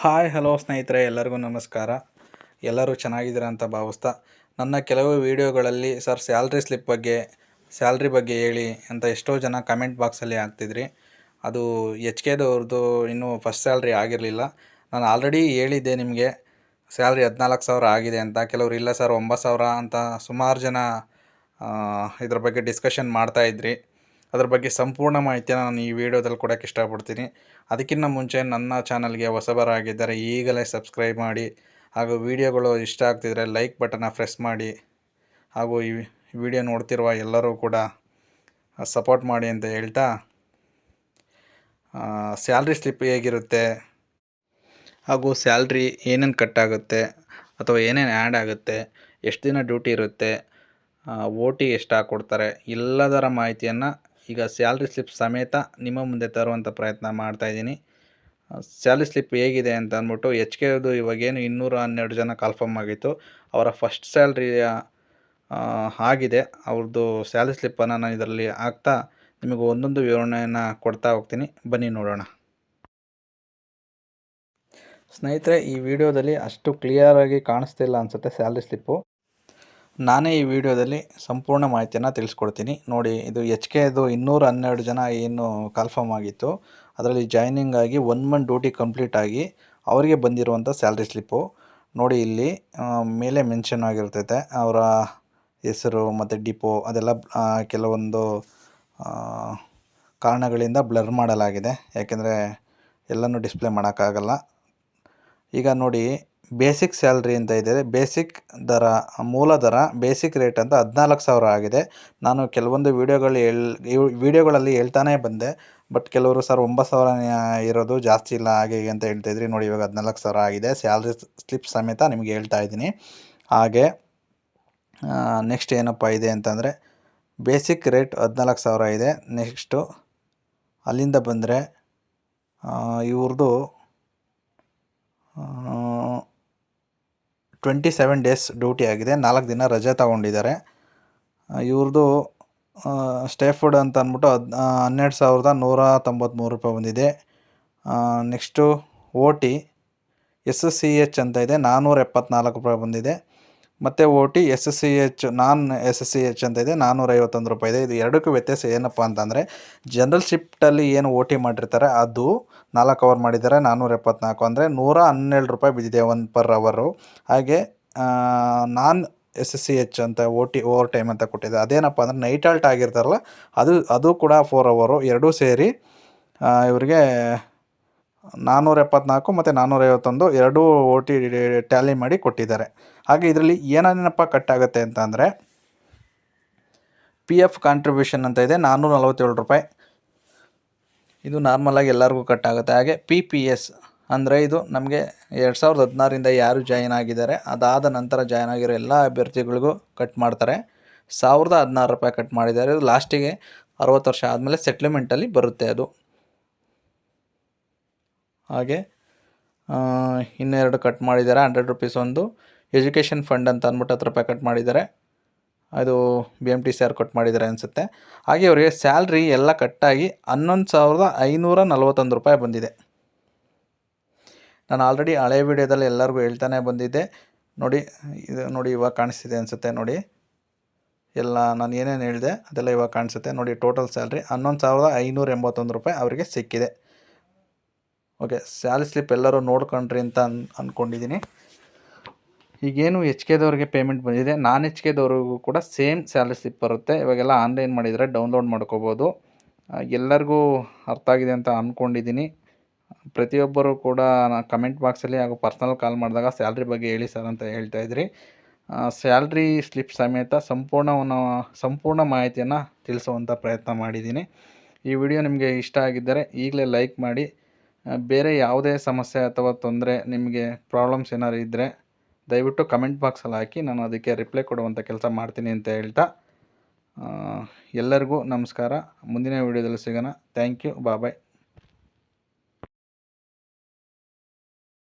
Hi hello ಸ್ನೇಹಿತರೆ, ಎಲ್ಲರಿಗೂ ನಮಸ್ಕಾರ. ಎಲ್ಲರೂ ಚೆನ್ನಾಗಿದ್ದೀರಾ ಅಂತ ಭಾವಿಸ್ತಾ, ನನ್ನ ಕೆಲವು ವೀಡಿಯೋಗಳಲ್ಲಿ ಸರ್ ಸ್ಯಾಲ್ರಿ ಬಗ್ಗೆ ಹೇಳಿ ಅಂತ ಎಷ್ಟೋ ಜನ ಕಮೆಂಟ್ ಬಾಕ್ಸಲ್ಲಿ ಹಾಕ್ತಿದ್ರಿ. ಅದು ಎಚ್ ಕೆದವ್ರದ್ದು ಇನ್ನೂ ಫಸ್ಟ್ ಸ್ಯಾಲ್ರಿ ಆಗಿರಲಿಲ್ಲ. ನಾನು ಆಲ್ರೆಡಿ ಹೇಳಿದ್ದೆ ನಿಮಗೆ ಸ್ಯಾಲ್ರಿ 14,000 ಆಗಿದೆ ಅಂತ. ಕೆಲವರು ಇಲ್ಲ ಸರ್ 9,000 ಅಂತ ಸುಮಾರು ಜನ ಇದ್ರ ಬಗ್ಗೆ ಡಿಸ್ಕಷನ್ ಮಾಡ್ತಾಯಿದ್ರಿ. ಅದ್ರ ಬಗ್ಗೆ ಸಂಪೂರ್ಣ ಮಾಹಿತಿಯನ್ನು ನಾನು ಈ ವಿಡಿಯೋದಲ್ಲಿ ಕೊಡೋಕ್ಕೆ ಇಷ್ಟಪಡ್ತೀನಿ. ಅದಕ್ಕಿಂತ ಮುಂಚೆ ನನ್ನ ಚಾನಲ್ಗೆ ಹೊಸಬರಾಗಿದ್ದರೆ ಈಗಲೇ ಸಬ್ಸ್ಕ್ರೈಬ್ ಮಾಡಿ, ಹಾಗೂ ವಿಡಿಯೋಗಳು ಇಷ್ಟ ಆಗ್ತಿದ್ರೆ ಲೈಕ್ ಬಟನ್ನ ಪ್ರೆಸ್ ಮಾಡಿ, ಹಾಗೂ ಈ ವಿಡಿಯೋ ನೋಡ್ತಿರುವ ಎಲ್ಲರೂ ಕೂಡ ಸಪೋರ್ಟ್ ಮಾಡಿ ಅಂತ ಹೇಳ್ತಾ, ಸ್ಯಾಲ್ರಿ ಸ್ಲಿಪ್ ಹೇಗಿರುತ್ತೆ, ಹಾಗೂ ಸ್ಯಾಲ್ರಿ ಏನೇನು ಕಟ್ಟಾಗುತ್ತೆ ಅಥವಾ ಏನೇನು ಆ್ಯಡ್ ಆಗುತ್ತೆ, ಎಷ್ಟು ದಿನ ಡ್ಯೂಟಿ ಇರುತ್ತೆ, ಓ ಟಿ ಎಷ್ಟು ಹಾಕ್ಕೊಡ್ತಾರೆ, ಎಲ್ಲದರ ಮಾಹಿತಿಯನ್ನು ಈಗ ಸ್ಯಾಲ್ರಿ ಸ್ಲಿಪ್ ಸಮೇತ ನಿಮ್ಮ ಮುಂದೆ ತರುವಂಥ ಪ್ರಯತ್ನ ಮಾಡ್ತಾಯಿದ್ದೀನಿ. ಸ್ಯಾಲ್ರಿ ಸ್ಲಿಪ್ ಹೇಗಿದೆ ಅಂತ ಅಂದ್ಬಿಟ್ಟು ಎಚ್ ಕೆದು ಇವಾಗೇನು 212 ಜನ ಕಾಲ್ಫರ್ಮ್ ಆಗಿತ್ತು, ಅವರ ಫಸ್ಟ್ ಸ್ಯಾಲ್ರಿಯ ಆಗಿದೆ. ಅವ್ರದ್ದು ಸ್ಯಾಲ್ರಿ ಸ್ಲಿಪ್ಪನ್ನು ನಾನು ಇದರಲ್ಲಿ ಹಾಕ್ತಾ ನಿಮಗೆ ಒಂದೊಂದು ವಿವರಣೆಯನ್ನು ಕೊಡ್ತಾ ಹೋಗ್ತೀನಿ. ಬನ್ನಿ ನೋಡೋಣ. ಸ್ನೇಹಿತರೆ, ಈ ವಿಡಿಯೋದಲ್ಲಿ ಅಷ್ಟು ಕ್ಲಿಯರಾಗಿ ಕಾಣಿಸ್ತಿಲ್ಲ ಅನಿಸುತ್ತೆ ಸ್ಯಾಲ್ರಿ ಸ್ಲಿಪ್ಪು. ನಾನೇ ಈ ವಿಡಿಯೋದಲ್ಲಿ ಸಂಪೂರ್ಣ ಮಾಹಿತಿಯನ್ನು ತಿಳಿಸ್ಕೊಡ್ತೀನಿ. ನೋಡಿ, ಇದು ಎಚ್ ಕೆದು 212 ಜನ ಏನು ಕಾಲ್ಫರ್ಮ್ ಆಗಿತ್ತು, ಅದರಲ್ಲಿ ಜಾಯ್ನಿಂಗ್ ಆಗಿ 1 ಮಂತ್ ಡ್ಯೂಟಿ ಕಂಪ್ಲೀಟ್ ಆಗಿ ಅವರಿಗೆ ಬಂದಿರುವಂಥ ಸ್ಯಾಲ್ರಿ ಸ್ಲಿಪ್ಪು. ನೋಡಿ, ಇಲ್ಲಿ ಮೇಲೆ ಮೆನ್ಷನ್ ಆಗಿರ್ತೈತೆ ಅವರ ಹೆಸರು ಮತ್ತು ಡಿಪೋ, ಅದೆಲ್ಲ ಕೆಲವೊಂದು ಕಾರಣಗಳಿಂದ ಬ್ಲರ್ ಮಾಡಲಾಗಿದೆ, ಯಾಕೆಂದರೆ ಎಲ್ಲನೂ ಡಿಸ್ಪ್ಲೇ ಮಾಡೋಕ್ಕಾಗಲ್ಲ. ಈಗ ನೋಡಿ, ಬೇಸಿಕ್ ಸ್ಯಾಲ್ರಿ ಅಂತ ಇದೆ. ಬೇಸಿಕ್ ದರ, ಮೂಲ ದರ, ಬೇಸಿಕ್ ರೇಟ್ ಅಂತ 14,000 ಆಗಿದೆ. ನಾನು ಕೆಲವೊಂದು ವಿಡಿಯೋಗಳಲ್ಲಿ ಹೇಳ್ತಾನೆ ಬಂದೆ, ಬಟ್ ಕೆಲವರು ಸರ್ 9,000 ಇರೋದು ಜಾಸ್ತಿ ಇಲ್ಲ ಹಾಗೆ ಹೀಗೆ ಅಂತ ಹೇಳ್ತಾಯಿದ್ರಿ. ನೋಡಿ, ಇವಾಗ 14,000 ಆಗಿದೆ ಸ್ಯಾಲ್ರಿ ಸ್ಲಿಪ್ ಸಮೇತ ನಿಮಗೆ ಹೇಳ್ತಾ ಇದ್ದೀನಿ. ಹಾಗೆ ನೆಕ್ಸ್ಟ್ ಏನಪ್ಪ ಇದೆ ಅಂತಂದರೆ, ಬೇಸಿಕ್ ರೇಟ್ 14,000 ಇದೆ. ನೆಕ್ಸ್ಟು ಅಲ್ಲಿಂದ ಬಂದರೆ ಇವ್ರದ್ದು 27 ಡೇಸ್ ಡ್ಯೂಟಿ ಆಗಿದೆ, 4 ದಿನ ರಜೆ ತಗೊಂಡಿದ್ದಾರೆ. ಇವ್ರದ್ದು ಸ್ಟೇ ಫುಡ್ ಅಂತ ಅಂದ್ಬಿಟ್ಟು 12,193 ರೂಪಾಯಿ ಬಂದಿದೆ. ನೆಕ್ಸ್ಟು ಓ ಟಿ SSCH ಅಂತ ಇದೆ, 474 ರೂಪಾಯಿ ಬಂದಿದೆ. ಮತ್ತು ಓ ಟಿ SSCH ನಾನ್ SSCH ಅಂತ ಇದೆ, 451 ರೂಪಾಯಿ ಇದೆ. ಇದು ಎರಡಕ್ಕೂ ವ್ಯತ್ಯಾಸ ಏನಪ್ಪ ಅಂತಂದರೆ, ಜನರಲ್ ಶಿಫ್ಟಲ್ಲಿ ಏನು ಓ ಟಿ ಮಾಡಿರ್ತಾರೆ ಅದು 4 ಅವರ್ ಮಾಡಿದ್ದಾರೆ, 474 ಅಂದರೆ 112 ರೂಪಾಯಿ ಬಿದ್ದಿದೆ 1 ಪರ್ ಅವರು. ಹಾಗೆ ನಾನ್ SSCH ಅಂತ ಓವರ್ ಟೈಮ್ ಅಂತ ಕೊಟ್ಟಿದೆ. ಅದೇನಪ್ಪ ಅಂದರೆ ನೈಟ್ ಆಲ್ಟ್ ಆಗಿರ್ತಾರಲ್ಲ, ಅದು ಕೂಡ 4 ಅವರು, ಎರಡೂ ಸೇರಿ ಇವರಿಗೆ 474 ಮತ್ತು 451 ಎರಡೂ ಓ ಟಿ ಟ್ಯಾಲಿ ಮಾಡಿ ಕೊಟ್ಟಿದ್ದಾರೆ. ಹಾಗೆ ಇದರಲ್ಲಿ ಏನೇನಪ್ಪ ಕಟ್ಟಾಗುತ್ತೆ ಅಂತ ಅಂದರೆ, PF ಕಾಂಟ್ರಿಬ್ಯೂಷನ್ ಅಂತ ಇದೆ 447 ರೂಪಾಯಿ, ಇದು ನಾರ್ಮಲಾಗಿ ಎಲ್ಲರಿಗೂ ಕಟ್ಟಾಗುತ್ತೆ. ಹಾಗೆ PPS ಅಂದರೆ ಇದು ನಮಗೆ 2016ರಿಂದ ಯಾರು ಜಾಯಿನ್ ಆಗಿದ್ದಾರೆ, ಅದಾದ ನಂತರ ಜಾಯ್ನ್ ಆಗಿರೋ ಎಲ್ಲ ಅಭ್ಯರ್ಥಿಗಳಿಗೂ ಕಟ್ ಮಾಡ್ತಾರೆ. 1,016 ರೂಪಾಯಿ ಕಟ್ ಮಾಡಿದ್ದಾರೆ. ಇದು ಲಾಸ್ಟಿಗೆ 60 ವರ್ಷ ಆದಮೇಲೆ ಸೆಟ್ಲ್ಮೆಂಟಲ್ಲಿ ಬರುತ್ತೆ ಅದು. ಹಾಗೆ ಇನ್ನೆರಡು ಕಟ್ ಮಾಡಿದ್ದಾರೆ, 100 ರೂಪೀಸ್ ಒಂದು ಎಜುಕೇಷನ್ ಫಂಡ್ ಅಂತ ಅಂದ್ಬಿಟ್ಟು 10 ರೂಪಾಯಿ ಕಟ್ ಮಾಡಿದ್ದಾರೆ. ಅದು BMTC ಅವ್ರು ಕಟ್ ಮಾಡಿದ್ದಾರೆ ಅನಿಸುತ್ತೆ. ಹಾಗೆ ಅವರಿಗೆ ಸ್ಯಾಲ್ರಿ ಎಲ್ಲ ಕಟ್ಟಾಗಿ 11,541 ರೂಪಾಯಿ ಬಂದಿದೆ. ನಾನು ಆಲ್ರೆಡಿ ಹಳೆ ವಿಡಿಯೋದಲ್ಲಿ ಎಲ್ಲರಿಗೂ ಹೇಳ್ತಾನೆ ಬಂದಿದ್ದೆ. ನೋಡಿ, ಇದು ನೋಡಿ ಇವಾಗ ಕಾಣಿಸ್ತಿದೆ ಅನಿಸುತ್ತೆ. ನೋಡಿ, ಎಲ್ಲ ನಾನು ಏನೇನು ಹೇಳಿದೆ ಅದೆಲ್ಲ ಇವಾಗ ಕಾಣಿಸುತ್ತೆ. ನೋಡಿ, ಟೋಟಲ್ ಸ್ಯಾಲ್ರಿ 11,581 ರೂಪಾಯಿ ಅವರಿಗೆ ಸಿಕ್ಕಿದೆ. ಓಕೆ, ಸ್ಯಾಲ್ರಿ ಸ್ಲಿಪ್ ಎಲ್ಲರೂ ನೋಡ್ಕೊಂಡ್ರಿ ಅಂತ ಅಂದ್ಕೊಂಡಿದ್ದೀನಿ. ಈಗೇನು ಎಚ್ ಕೆದವ್ರಿಗೆ ಪೇಮೆಂಟ್ ಬಂದಿದೆ, ನಾನ್ ಎಚ್ ಕೆದವ್ರಿಗೂ ಕೂಡ ಸೇಮ್ ಸ್ಯಾಲ್ರಿ ಸ್ಲಿಪ್ ಬರುತ್ತೆ. ಇವಾಗೆಲ್ಲ ಆನ್ಲೈನ್ ಮಾಡಿದರೆ ಡೌನ್ಲೋಡ್ ಮಾಡ್ಕೋಬೋದು. ಎಲ್ಲರಿಗೂ ಅರ್ಥ ಆಗಿದೆ ಅಂತ ಅಂದ್ಕೊಂಡಿದ್ದೀನಿ. ಪ್ರತಿಯೊಬ್ಬರು ಕೂಡ ಕಮೆಂಟ್ ಬಾಕ್ಸಲ್ಲಿ ಹಾಗೂ ಪರ್ಸ್ನಲ್ ಕಾಲ್ ಮಾಡಿದಾಗ ಸ್ಯಾಲ್ರಿ ಬಗ್ಗೆ ಹೇಳಿ ಸರ್ ಅಂತ ಹೇಳ್ತಾಯಿದ್ರಿ. ಸ್ಯಾಲ್ರಿ ಸ್ಲಿಪ್ ಸಮೇತ ಸಂಪೂರ್ಣ ಮಾಹಿತಿಯನ್ನು ತಿಳಿಸುವಂಥ ಪ್ರಯತ್ನ ಮಾಡಿದ್ದೀನಿ. ಈ ವಿಡಿಯೋ ನಿಮಗೆ ಇಷ್ಟ ಆಗಿದ್ದರೆ ಈಗಲೇ ಲೈಕ್ ಮಾಡಿ. ಬೇರೆ ಯಾವುದೇ ಸಮಸ್ಯೆ ಅಥವಾ ತೊಂದರೆ, ನಿಮಗೆ ಪ್ರಾಬ್ಲಮ್ಸ್ ಏನಾದ್ರು ಇದ್ದರೆ ದಯವಿಟ್ಟು ಕಮೆಂಟ್ ಬಾಕ್ಸಲ್ಲಿ ಹಾಕಿ, ನಾನು ಅದಕ್ಕೆ ರಿಪ್ಲೈ ಕೊಡುವಂಥ ಕೆಲಸ ಮಾಡ್ತೀನಿ ಅಂತ ಹೇಳ್ತಾ, ಎಲ್ಲರಿಗೂ ನಮಸ್ಕಾರ. ಮುಂದಿನ ವಿಡಿಯೋದಲ್ಲಿ ಸಿಗೋಣ. Thank you, bye.